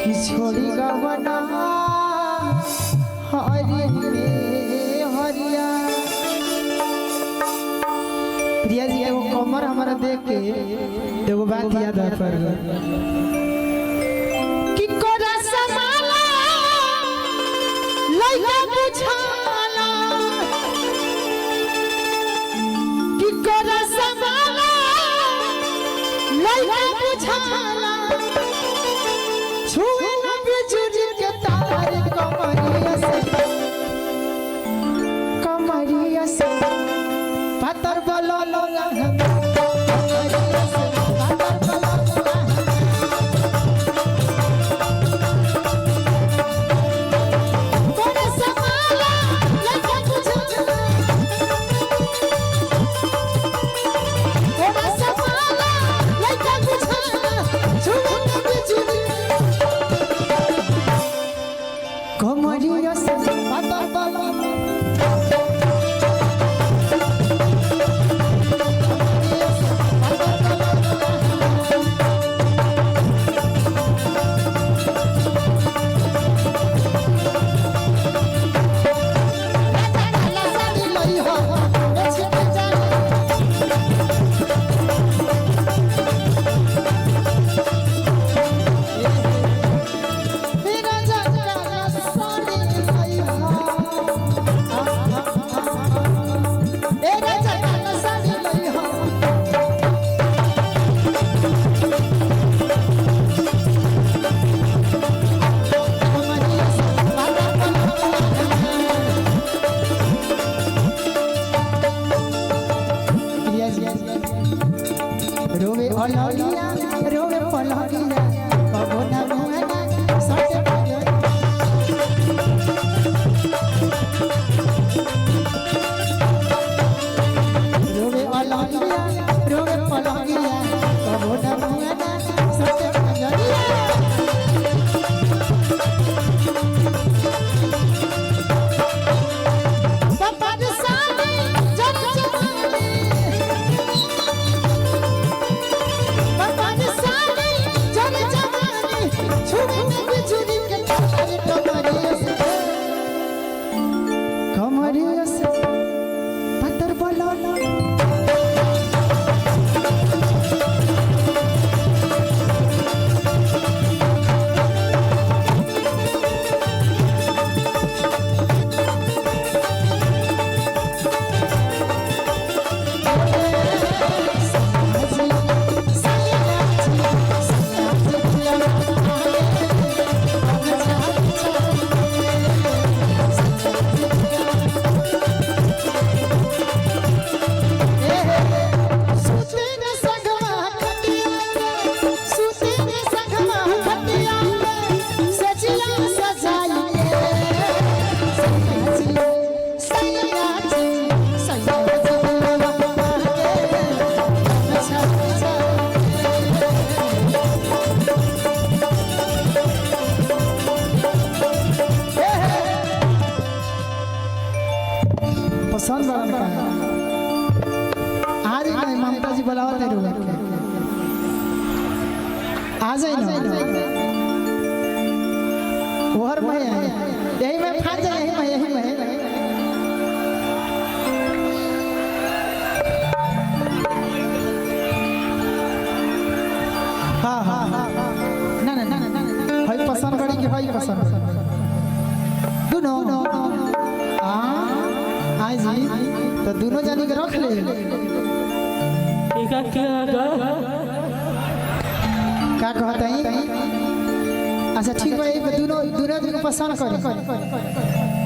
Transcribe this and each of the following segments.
कि छोड़ी गवना हरि हरिया। प्रिया जी एगो कमर हमारा देख के एगो बात याद आ पर कि कोरा समाला लइका बुझाला कि कोरा समाला लइका बुझाला छुए न बिजुरी के तार कमरिया से पत्थर बलो लोला कमरिया से पत्थर बलो रोवे अलगिया रोवे पलगिया कबो ना मुआना सटे रोवे अलगिया रोवे पलगिया कबो ना मुआना सटे पापा के सामने जब कमरिया से पत्थर बलो पसंद आज नहीं ममता जी बुलावा दे रहे आ जाए ना और मैं यही मैं फंस जाए यही मैं हाँ हाँ ना ना ना भाई पसंद बड़ी कि भाई पसंद दोनों आज तो दोनों जानी के रख ले क्या कहते हैं अच्छा ठीक है दोनों दोनों को पसंद कर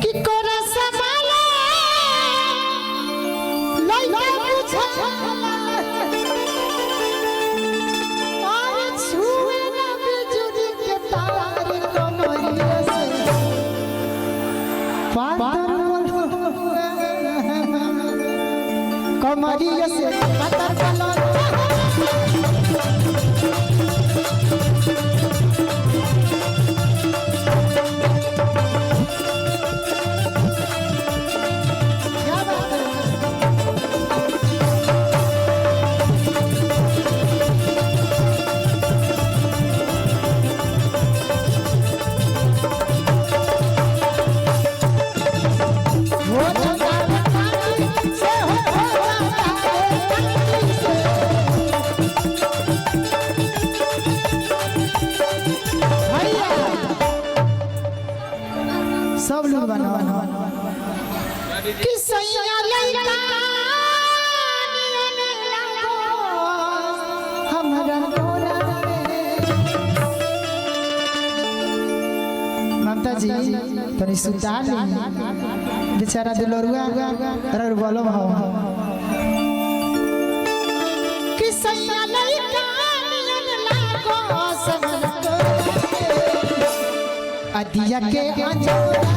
कि कोरा समाला लइका बुझाला और छुए न बिजुरी के तार कमरिया से कमरिया से पत्थर बलो सब लोग बना कि सैया लइका हमरा डोला ममता जी तनी सुतार बेचारा दुलरुआ रर बोलो हो कि सैया लइका लागो समझ अदिया के अंजोरा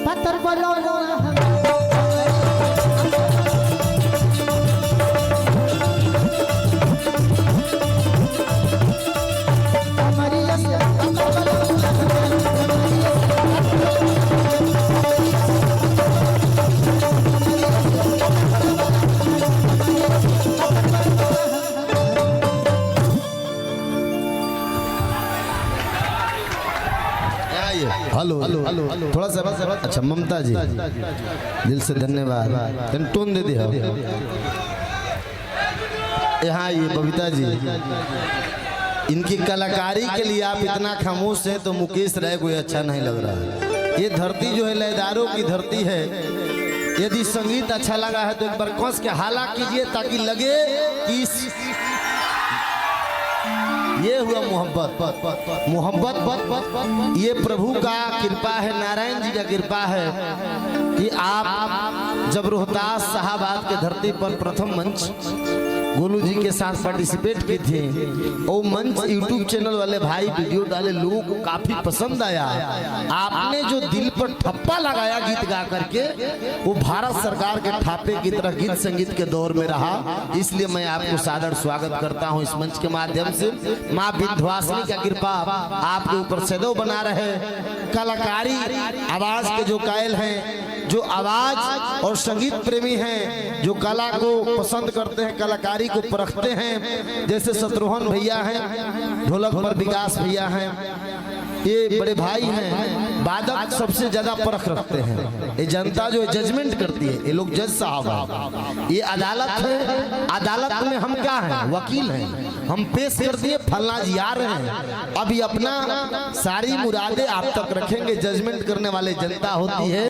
पत्थर बोलो हेलो थोड़ा सा अच्छा ममता जी दिल से धन्यवाद टोन दे दी यहाँ ये बबीता जी इनकी कलाकारी के लिए आप इतना खामोश हैं तो मुकेश राय कोई अच्छा नहीं लग रहा है। ये धरती जो है लयदारों की धरती है। यदि संगीत अच्छा लगा है तो एक बार कस के हाला कीजिए ताकि लगे कि ये हुआ मोहब्बत ये प्रभु का कृपा है, नारायण जी का कृपा है कि आप जब रोहतास साहबाद के धरती पर प्रथम मंच गोलू जी के साथ पार्टिसिपेट की थी, वो मंच यूट्यूब चैनल वाले भाई वीडियो डाले, लोगों को काफी पसंद आया। आपने जो दिल पर ठप्पा लगाया गीत गा करके वो भारत सरकार के ठापे की तरह गीत संगीत के दौर में रहा। इसलिए मैं आपको सादर स्वागत करता हूं इस मंच के माध्यम से। माँ विंध्यवासिनी का कृपा आपके ऊपर सदैव बना रहे। कलाकारी आवाज के जो कायल हैं, जो आवाज और संगीत प्रेमी हैं, जो कला को पसंद करते हैं, कलाकारी को परखते हैं, जैसे शत्रुघ्न भैया हैं, ढोलक पर विकास भैया हैं, ये बड़े भाई हैं, वादक सबसे ज्यादा परख रखते हैं। ये जनता जो जजमेंट करती है, ये लोग जज साहब हैं, ये अदालत है। अदालत में हम क्या हैं? वकील हैं। हम पेश कर दिए, फलना जी आ रहे हैं, अभी अपना सारी मुरादें आप तक रखेंगे। जजमेंट करने वाले जनता होती है।